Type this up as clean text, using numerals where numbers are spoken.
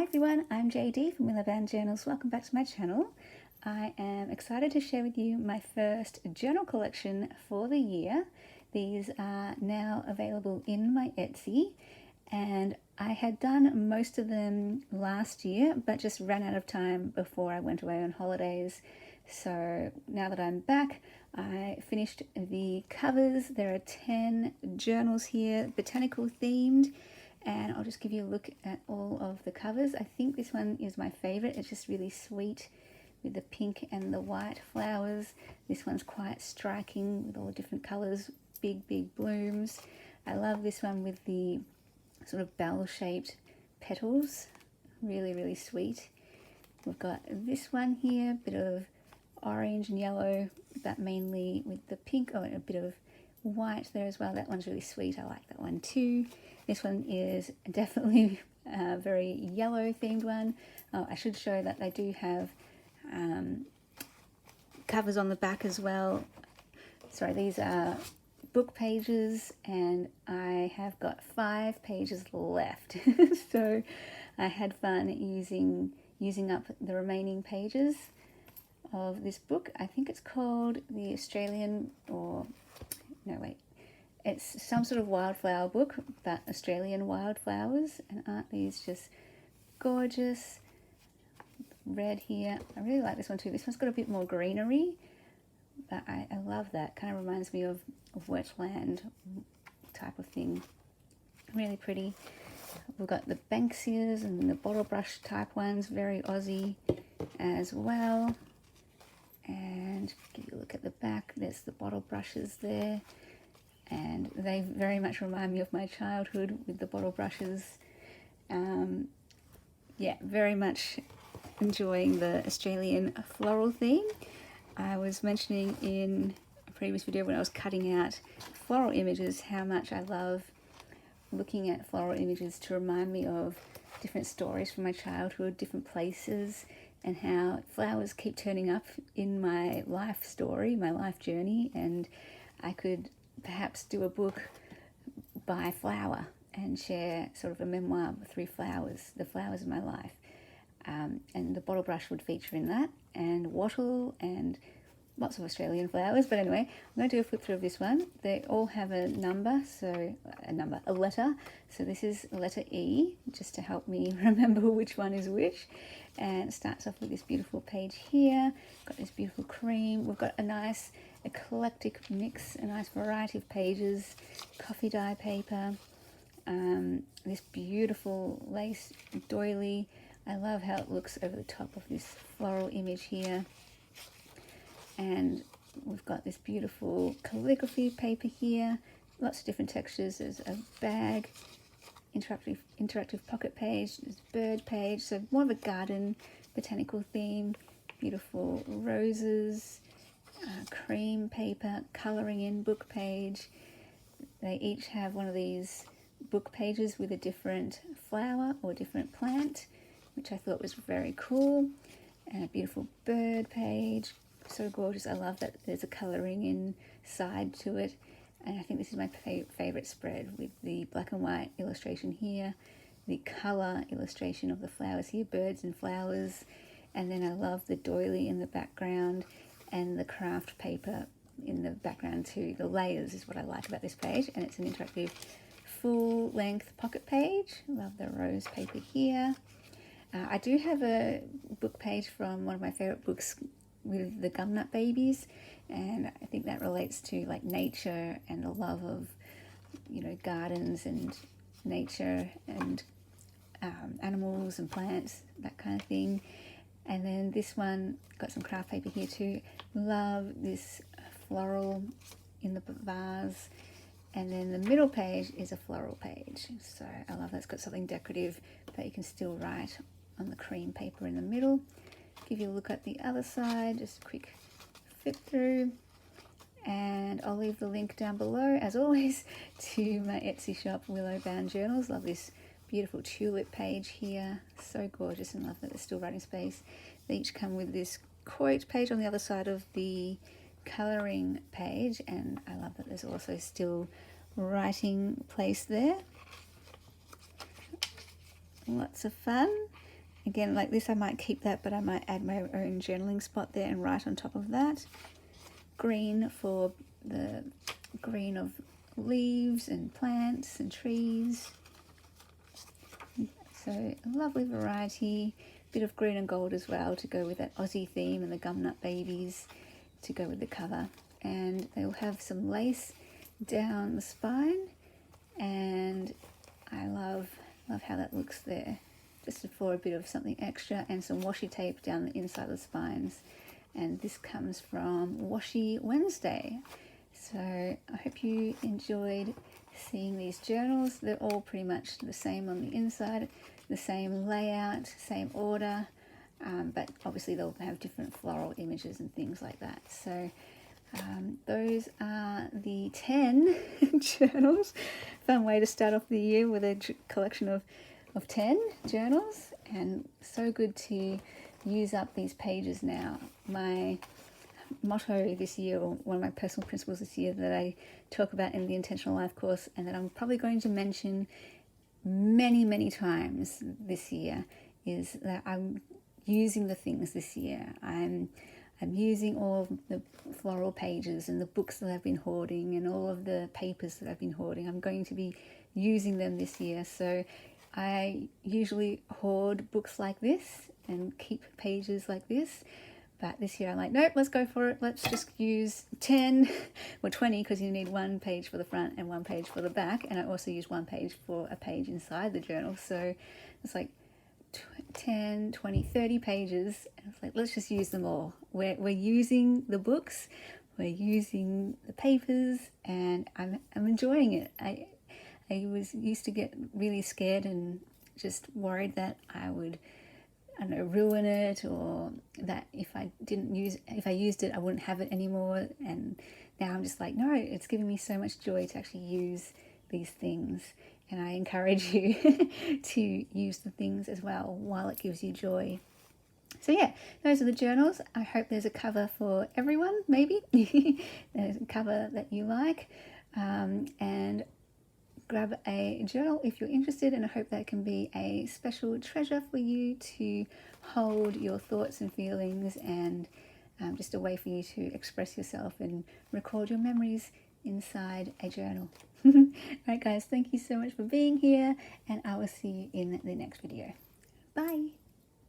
everyone, I'm JD from Willow Journals. Welcome back to my channel. I am excited to share with you my first journal collection for the year. These are now available in my Etsy, and I had done most of them last year but just ran out of time before I went away on holidays. So now that I'm back, I finished the covers. There are 10 journals here, botanical themed, and I'll just give you a look at all of the covers. I think this one is my favorite. It's just really sweet with the pink and the white flowers. This one's quite striking with all the different colors, big blooms. I love this one with the sort of bell-shaped petals, really sweet. We've got this one here, a bit of orange and yellow, but mainly with the pink, and a bit of white there as well. That one's really sweet. I like that one too. This one is definitely a very yellow themed one. Oh, I should show that they do have covers on the back as well. Sorry, these are book pages, and I have got 5 pages left. So I had fun using up the remaining pages of this book. I think it's called the Australian, or no wait, it's some sort of wildflower book, but Australian wildflowers. And aren't these just gorgeous? Red here. I really like this one too. This one's got a bit more greenery, but I love that. Kind of reminds me of wetland type of thing. Really pretty. We've got the Banksias and the bottle brush type ones, very Aussie as well. And give you a look at the back. There's the bottle brushes there, and they very much remind me of my childhood with the bottle brushes. Yeah, very much enjoying the Australian floral theme. I was mentioning in a previous video when I was cutting out floral images how much I love looking at floral images to remind me of different stories from my childhood, different places, and how flowers keep turning up in my life story, my life journey. And I could perhaps do a book by flower and share sort of a memoir through flowers, the flowers of my life. And the bottle brush would feature in that, and wattle, and lots of Australian flowers. But anyway, I'm going to do a flip through of this one. They all have a number, a letter. So this is letter E, just to help me remember which one is which. And it starts off with this beautiful page here. Got this beautiful cream. We've got a nice eclectic mix, a nice variety of pages, coffee dye paper, this beautiful lace doily. I love how it looks over the top of this floral image here. And we've got this beautiful calligraphy paper here, lots of different textures. There's a bag, interactive pocket page, there's bird page, so more of a garden botanical theme, beautiful roses, cream paper, colouring in book page. They each have one of these book pages with a different flower or different plant, which I thought was very cool. And a beautiful bird page, so gorgeous. I love that there's a colouring in side to it. And I think this is my favourite spread, with the black and white illustration here, the colour illustration of the flowers here, birds and flowers. And then I love the doily in the background and the craft paper in the background too. The layers is what I like about this page, and it's an interactive full-length pocket page. Love the rose paper here. I do have a book page from one of my favourite books with the gumnut babies, and I think that relates to like nature and the love of, you know, gardens and nature and animals and plants, that kind of thing. And then this one, got some craft paper here too. Love this floral in the vase. And then the middle page is a floral page, so I love that. It's got something decorative, but you can still write on the cream paper in the middle. Give you a look at the other side, just a quick flip through, and I'll leave the link down below as always to my Etsy shop, Willow Journals. Love this beautiful tulip page here, so gorgeous, and love that there's still writing space. They each come with this quote page on the other side of the colouring page, and I love that there's also still writing place there. Lots of fun. Again, like this, I might keep that, but I might add my own journaling spot there and write on top of that. Green for the green of leaves and plants and trees. So a lovely variety. Bit of green and gold as well to go with that Aussie theme, and the gumnut babies to go with the cover. And they'll have some lace down the spine, and I love how that looks there, just for a bit of something extra, and some washi tape down the inside of the spines. And this comes from Washi Wednesday. So I hope you enjoyed seeing these journals. They're all pretty much the same on the inside, the same layout, same order, but obviously they'll have different floral images and things like that. So those are the 10 journals. Fun way to start off the year with a collection of 10 journals, and so good to use up these pages now. My motto this year, or one of my personal principles this year that I talk about in the Intentional Life course, and that I'm probably going to mention many times this year, is that I'm using the things this year. I'm using all of the floral pages and the books that I've been hoarding and all of the papers that I've been hoarding. I'm going to be using them this year. So I usually hoard books like this and keep pages like this. But this year I'm like, nope, let's go for it. Let's just use 10 or 20, because you need one page for the front and one page for the back. And I also use one page for a page inside the journal. So it's like 10, 20, 30 pages. And it's like, let's just use them all. We're using the books, we're using the papers, and I'm enjoying it. I used to get really scared and just worried that I would, I don't know, ruin it, or that if I used it, I wouldn't have it anymore. And now I'm just like, no, it's giving me so much joy to actually use these things. And I encourage you to use the things as well while it gives you joy. So yeah, those are the journals. I hope there's a cover for everyone, maybe. There's a cover that you like. And grab a journal if you're interested, and I hope that can be a special treasure for you to hold your thoughts and feelings, and just a way for you to express yourself and record your memories inside a journal. Alright guys, thank you so much for being here, and I will see you in the next video. Bye!